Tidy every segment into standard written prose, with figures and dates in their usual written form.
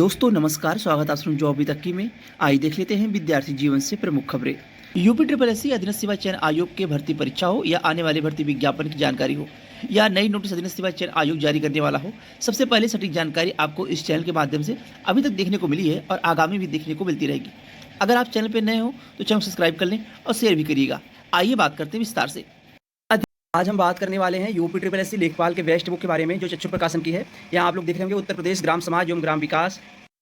दोस्तों नमस्कार, स्वागत आप सुन जो अभी तक की में। आइए देख लेते हैं विद्यार्थी जीवन से प्रमुख खबरें। यूपी ट्रिपल एससी अधीनस्थ सेवा चयन आयोग के भर्ती परीक्षा हो या आने वाली भर्ती विज्ञापन की जानकारी हो या नई नोटिस अधीनस्थ सेवा चयन आयोग जारी करने वाला हो, सबसे पहले सटीक जानकारी आपको इस चैनल के माध्यम से अभी तक देखने को मिली है और आगामी भी देखने को मिलती रहेगी। अगर आप चैनल पर नए हो तो चैनल सब्सक्राइब कर लें और शेयर भी करिएगा। आइए बात करते हैं विस्तार से। आज हम बात करने वाले हैं यूपी ट्रिपल एससी लेखपाल के बेस्ट बुक के बारे में, जो चक्षु प्रकाशन की है। यहाँ आप लोग देख रहे होंगे उत्तर प्रदेश ग्राम समाज एवं ग्राम विकास।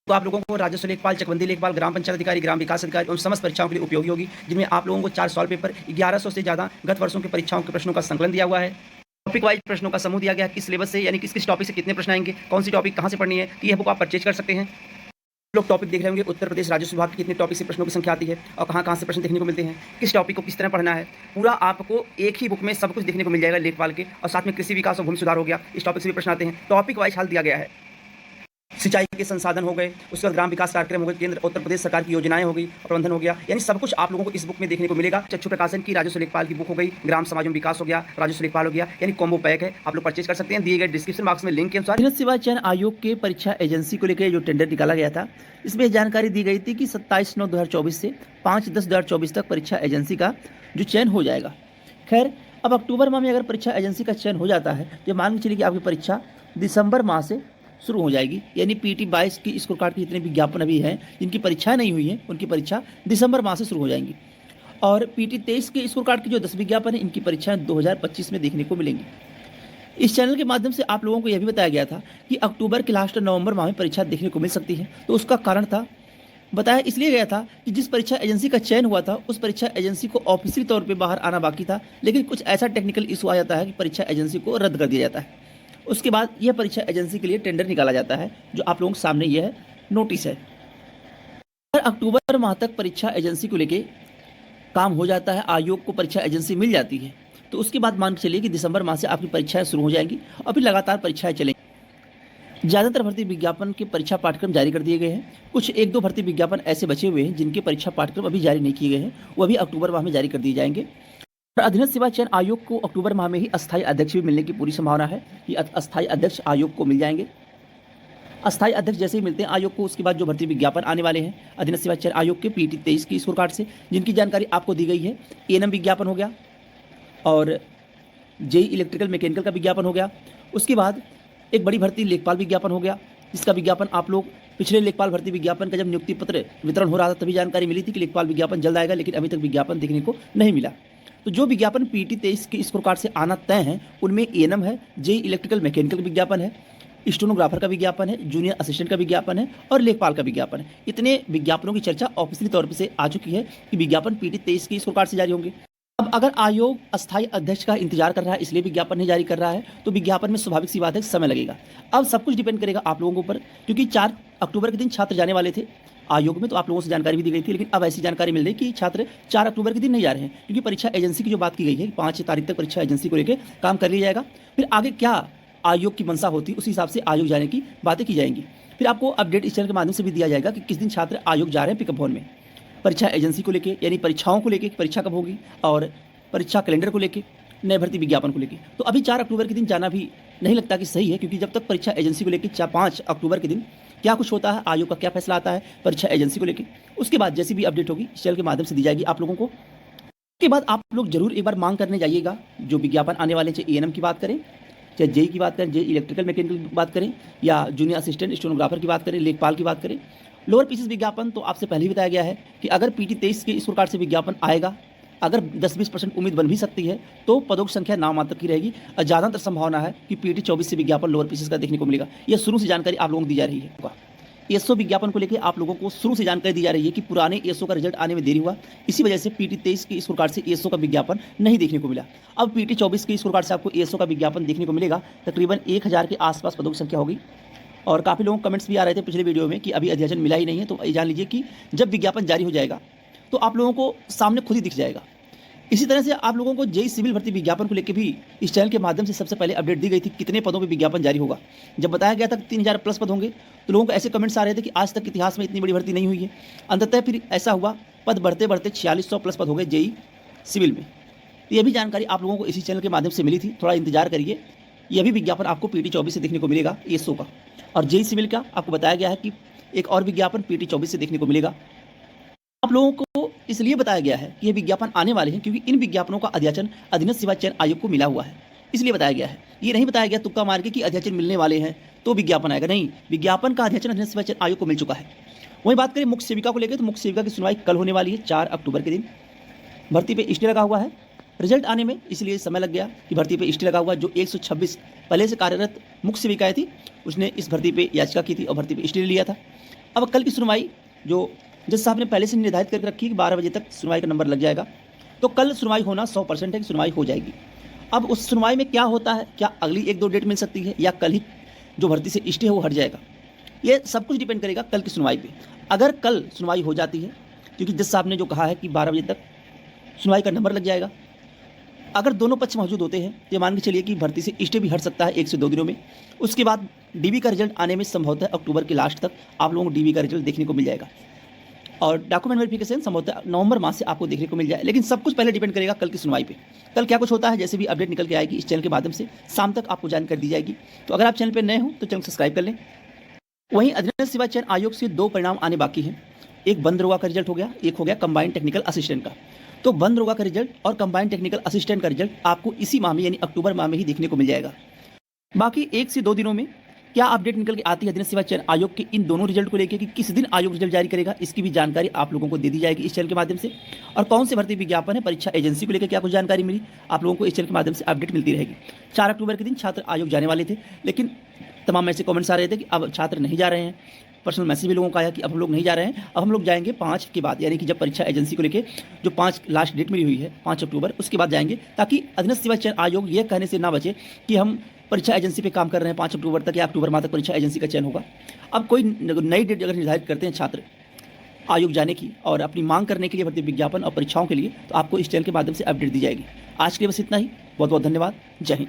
तो आप लोगों को राजस्व लेखपाल, चकबंदी लेखपाल, ग्राम पंचायत अधिकारी, ग्राम विकास अधिकारी उन समस्त परीक्षाओं के लिए उपयोगी होगी, जिनमें आप लोगों को 4 सवाल पेपर 1100 से ज़्यादा गत वर्षों की परीक्षाओं के प्रश्नों का संकलन दिया हुआ है। टॉपिक वाइज प्रश्नों का समूह दिया गया है, किस सिलेबस से यानी किस टॉपिक से कितने प्रश्न आएंगे, कौन सी टॉपिक कहाँ से पढ़नी है। तो यह बुक आप परचेज कर सकते हैं। लोग टॉपिक देख रहे होंगे उत्तर प्रदेश राजस्व विभाग के कितने टॉपिक से प्रश्नों की संख्या आती है और कहाँ कहाँ से प्रश्न देखने को मिलते हैं, किस टॉपिक को किस तरह पढ़ना है। पूरा आपको एक ही बुक में सब कुछ देखने को मिल जाएगा लेखपाल के। और साथ में कृषि विकास और भूमि सुधार हो गया, इस टॉपिक से भी प्रश्न आते हैं। टॉपिक वाइज हाल दिया गया है। सिंचाई के संसाधन हो गए, उसके बाद ग्राम विकास कार्यक्रम हो गए, केंद्र उत्तर प्रदेश सरकार की योजनाएं हो गई, प्रबंधन हो गया, यानी सब कुछ आप लोगों को इस बुक में देखने को मिलेगा। चक्षु प्रकाशन की राजस्व लेखपाल की बुक हो गई, ग्राम समाज एवं विकास हो गया, राजस्व लेखपाल हो गया, यानी कॉम्बो पैक है। आप लोग परचेज कर सकते हैं दिए गए डिस्क्रिप्शन बॉक्स में लिंक के अनुसार। अधीनस्थ सेवा चयन आयोग के परीक्षा एजेंसी को लेकर जो टेंडर निकाला गया था, इसमें जानकारी दी गई थी कि 27/9/2024 से 5/10/2024 तक परीक्षा एजेंसी का जो चयन हो जाएगा। खैर, अब अक्टूबर माह में अगर परीक्षा एजेंसी का चयन हो जाता है तो मान के चलिए कि आपकी परीक्षा दिसंबर माह से शुरू हो जाएगी। यानी पीटी 22 की स्कोर कार्ड के जितने विज्ञापन अभी हैं, जिनकी परीक्षाएं नहीं हुई हैं, उनकी परीक्षा दिसंबर माह से शुरू हो जाएंगी। और पीटी 23 के स्कोर कार्ड के जो 10 विज्ञापन हैं, इनकी परीक्षाएं 2025 में देखने को मिलेंगी। इस चैनल के माध्यम से आप लोगों को यह भी बताया गया था कि अक्टूबर के लास्ट नवंबर माह में परीक्षा देखने को मिल सकती है। तो उसका कारण था, बताया इसलिए गया था कि जिस परीक्षा एजेंसी का चयन हुआ था, उस परीक्षा एजेंसी को ऑफिशियल तौर पर बाहर आना बाकी था, लेकिन कुछ ऐसा टेक्निकल इशू आ जाता है कि परीक्षा एजेंसी को रद्द कर दिया जाता है। उसके बाद यह परीक्षा एजेंसी के लिए टेंडर निकाला जाता है, जो आप लोगों के सामने यह नोटिस है। अगर अक्टूबर माह तक परीक्षा एजेंसी को लेके काम हो जाता है, आयोग को परीक्षा एजेंसी मिल जाती है, तो उसके बाद मान के चलिए कि दिसंबर माह से आपकी परीक्षाएं शुरू हो जाएंगी और फिर लगातार परीक्षाएं चलेंगी। ज़्यादातर भर्ती विज्ञापन के परीक्षा पाठ्यक्रम जारी कर दिए गए हैं। कुछ 1-2 भर्ती विज्ञापन ऐसे बचे हुए हैं जिनके परीक्षा पाठ्यक्रम अभी जारी नहीं किए गए हैं, वो अभी अक्टूबर माह में जारी कर दिए जाएंगे। अधीनस्थ सेवा चयन आयोग को अक्टूबर माह में ही अस्थायी अध्यक्ष भी मिलने की पूरी संभावना है कि अस्थायी अध्यक्ष आयोग को मिल जाएंगे। अस्थायी अध्यक्ष जैसे ही मिलते हैं आयोग को, उसके बाद जो भर्ती विज्ञापन आने वाले हैं अधीनस्थ सेवा चयन आयोग के पीटी 23 की स्कोर कार्ड से, जिनकी जानकारी आपको दी गई है। एएनएम विज्ञापन हो गया और जेई इलेक्ट्रिकल मैकेनिकल का विज्ञापन हो गया। उसके बाद एक बड़ी भर्ती लेखपाल विज्ञापन हो गया, जिसका विज्ञापन आप लोग पिछले लेखपाल भर्ती विज्ञापन का जब नियुक्ति पत्र वितरण हो रहा था तभी जानकारी मिली थी कि लेखपाल विज्ञापन जल्द आएगा, लेकिन अभी तक विज्ञापन देखने को नहीं मिला। तो जो विज्ञापन पीटी 23 के स्कोर कार्ड से आना तय है, उनमें एएनएम है, जेई इलेक्ट्रिकल मैकेनिकल विज्ञापन है, स्टेनोग्राफर का विज्ञापन है, जूनियर असिस्टेंट का विज्ञापन है और लेखपाल का विज्ञापन है। इतने विज्ञापनों की चर्चा ऑफिशियली तौर पर से आ चुकी है कि विज्ञापन पीटी 23 के स्कोर कार्ड से जारी होंगे। अब अगर आयोग अस्थायी अध्यक्ष का इंतजार कर रहा है, इसलिए विज्ञापन नहीं जारी कर रहा है, तो विज्ञापन में स्वाभाविक सी बात है समय लगेगा। अब सब कुछ डिपेंड करेगा आप लोगों के ऊपर, क्योंकि 4 अक्टूबर के दिन छात्र जाने वाले थे आयोग में, तो आप लोगों से जानकारी भी दी गई थी। लेकिन अब ऐसी जानकारी मिल रही है कि छात्र 4 अक्टूबर के दिन नहीं जा रहे हैं, क्योंकि परीक्षा एजेंसी की जो बात की गई है 5 तारीख तक परीक्षा एजेंसी को लेकर काम कर लिया जाएगा। फिर आगे क्या आयोग की मंशा होती है, उसी हिसाब से आयोग जाने की बातें की जाएंगी। फिर आपको अपडेट इस चैनल के माध्यम से भी दिया जाएगा कि किस दिन छात्र आयोग जा रहे हैं पिकअप भवन में, परीक्षा एजेंसी को लेकर, यानी परीक्षाओं को लेकर, परीक्षा कब होगी, और परीक्षा कैलेंडर को लेकर, नए भर्ती विज्ञापन को लेकर। तो अभी 4 अक्टूबर के दिन जाना भी नहीं लगता कि सही है, क्योंकि जब तक परीक्षा एजेंसी को लेकर 5 अक्टूबर के दिन क्या कुछ होता है, आयोग का क्या फैसला आता है परीक्षा एजेंसी को लेकर, उसके बाद जैसी भी अपडेट होगी इस चैनल के माध्यम से दी जाएगी आप लोगों को। उसके बाद आप लोग जरूर एक बार मांग करने जाइएगा जो विज्ञापन आने वाले, चाहे एएनएम की बात करें, चाहे जेई की बात करें, जेई इलेक्ट्रिकल मैकेनिकल की बात करें, या जूनियर असिस्टेंट स्टेनोग्राफर की बात करें, लेखपाल की बात करें, लोअर पीसीस विज्ञापन। तो आपसे पहले ही बताया गया है कि अगर पीटी 23 के स्कोर कार्ड से विज्ञापन आएगा, अगर 10-20% उम्मीद बन भी सकती है, तो पदों की संख्या नामात्र की रहेगी और ज़्यादातर संभावना है कि पीटी 24 से विज्ञापन लोअर पीसीस का देखने को मिलेगा। यह शुरू से जानकारी आप लोगों को दी जा रही है। एसओ विज्ञापन को लेकर आप लोगों को शुरू से जानकारी दी जा रही है कि पुराने एसओ का रिजल्ट आने में देरी हुआ, इसी वजह से पीटी 23 के स्कोर कार्ड से एसओ का विज्ञापन नहीं देखने को मिला। अब पीटी 24 के स्कोर कार्ड से आपको एसओ का विज्ञापन देखने को मिलेगा। तकरीबन 1000 के आसपास पदों की संख्या होगी। और काफ़ी लोगों कमेंट्स भी आ रहे थे पिछले वीडियो में कि अभी अध्ययन मिला ही नहीं है, तो जान लीजिए कि जब विज्ञापन जारी हो जाएगा तो आप लोगों को सामने खुद ही दिख जाएगा। इसी तरह से आप लोगों को जेई सिविल भर्ती विज्ञापन को लेकर भी इस चैनल के माध्यम से सबसे पहले अपडेट दी गई थी कितने पदों पर विज्ञापन जारी होगा। जब बताया गया था 3000 प्लस पद होंगे, तो लोगों को ऐसे कमेंट्स आ रहे थे कि आज तक इतिहास में इतनी बड़ी भर्ती नहीं हुई है। अंततः फिर ऐसा हुआ, पद बढ़ते बढ़ते 4600 प्लस पद हो गए जेई सिविल में। यह भी जानकारी आप लोगों को इसी चैनल के माध्यम से मिली थी, थोड़ा इंतजार करिए। यह भी विज्ञापन आपको पीटी 24 से देखने को मिलेगा एसओ का। और जेई सिविल का आपको बताया गया है कि एक और विज्ञापन PT 24 से देखने को मिलेगा। आप लोगों को इसलिए बताया गया है कि ये विज्ञापन आने वाले हैं क्योंकि इन विज्ञापनों का अध्याचन अधीनस्थ सेवा चयन आयोग को मिला हुआ है, इसलिए बताया गया है। ये नहीं बताया गया तुक्का मार के कि अध्याचन मिलने वाले हैं तो विज्ञापन आएगा, नहीं, विज्ञापन का अध्याचन अधीनस्थ सेवा चयन आयोग को मिल चुका है। वहीं बात करें मुख्य सेविका को लेकर, तो मुख्य सेविका की सुनवाई कल होने वाली है 4 अक्टूबर के दिन। भर्ती पे स्टे लगा हुआ है, रिजल्ट आने में इसलिए समय लग गया कि भर्ती पे स्टे लगा हुआ। जो 126 पहले से कार्यरत मुख्य सेविकाएँ थी उसने इस भर्ती पे याचिका की थी और भर्ती पे स्टे ले लिया था। अब कल की सुनवाई जो जज साहब ने पहले से निर्धारित करके रखी कि 12 बजे तक सुनवाई का नंबर लग जाएगा, तो कल सुनवाई होना 100% है कि सुनवाई हो जाएगी। अब उस सुनवाई में क्या होता है, क्या अगली 1-2 डेट मिल सकती है या कल ही जो भर्ती से स्टे है वो हट जाएगा, ये सब कुछ डिपेंड करेगा कल की सुनवाई पे। अगर कल सुनवाई हो जाती है, क्योंकि जज साहब ने जो कहा है कि 12 बजे तक सुनवाई का नंबर लग जाएगा, अगर दोनों पक्ष मौजूद होते हैं तो ये मान के चलिए कि भर्ती से स्टे भी हट सकता है 1 से 2 दिनों में। उसके बाद DB का रिजल्ट आने में संभवतः अक्टूबर के लास्ट तक आप लोगों को DB का रिजल्ट देखने को मिल जाएगा और डॉक्यूमेंट वेरिफिकेशन संभवतः नवंबर माह से आपको देखने को मिल जाए। लेकिन सब कुछ पहले डिपेंड करेगा कल की सुनवाई पे। कल क्या कुछ होता है, जैसे भी अपडेट निकल के आएगी इस चैनल के माध्यम से शाम तक आपको जानकारी दी जाएगी। तो अगर आप चैनल पर नए हो तो चैनल सब्सक्राइब कर लें। वहीं अधीनस्थ सेवा चयन आयोग से 2 परिणाम आने बाकी हैं। एक बंद दरोगा का रिजल्ट हो गया, एक हो गया कंबाइंड टेक्निकल असिस्टेंट का। तो बंद दरोगा का रिजल्ट और कंबाइंड टेक्निकल असिस्टेंट का रिजल्ट आपको इसी माह में यानी अक्टूबर माह में ही देखने को मिल जाएगा। बाकी 1 से 2 दिनों में क्या अपडेट निकल के आती है अधीनस्थ सेवा चयन आयोग के इन दोनों रिजल्ट को लेकर कि किस दिन आयोग रिजल्ट जारी करेगा, इसकी भी जानकारी आप लोगों को दे दी जाएगी इस चैनल के माध्यम से। और कौन से भर्ती विज्ञापन है, परीक्षा एजेंसी को लेकर क्या कुछ जानकारी मिली, आप लोगों को इस चैनल के माध्यम से अपडेट मिलती रहेगी। 4 अक्टूबर के दिन छात्र आयोग जाने वाले थे, लेकिन तमाम ऐसे कमेंट्स आ रहे थे कि अब छात्र नहीं जा रहे हैं। पर्सनल मैसेज भी लोगों का आया कि अब हम लोग नहीं जा रहे हैं, अब हम लोग जाएंगे 5 के बाद, यानी कि जब परीक्षा एजेंसी को लेके जो 5 लास्ट डेट मिली हुई है 5 अक्टूबर, उसके बाद जाएंगे, ताकि अधीनस्थ सेवा चयन आयोग ये कहने से ना बचे कि हम परीक्षा एजेंसी पे काम कर रहे हैं 5 अक्टूबर तक या अक्टूबर माह तक परीक्षा एजेंसी का चयन होगा। अब कोई नई डेट अगर निर्धारित करते हैं छात्र आयोग जाने की और अपनी मांग करने के लिए भर्ती विज्ञापन और परीक्षाओं के लिए, तो आपको इस चैनल के माध्यम से अपडेट दी जाएगी। आज के लिए बस इतना ही, बहुत बहुत धन्यवाद, जय हिंद।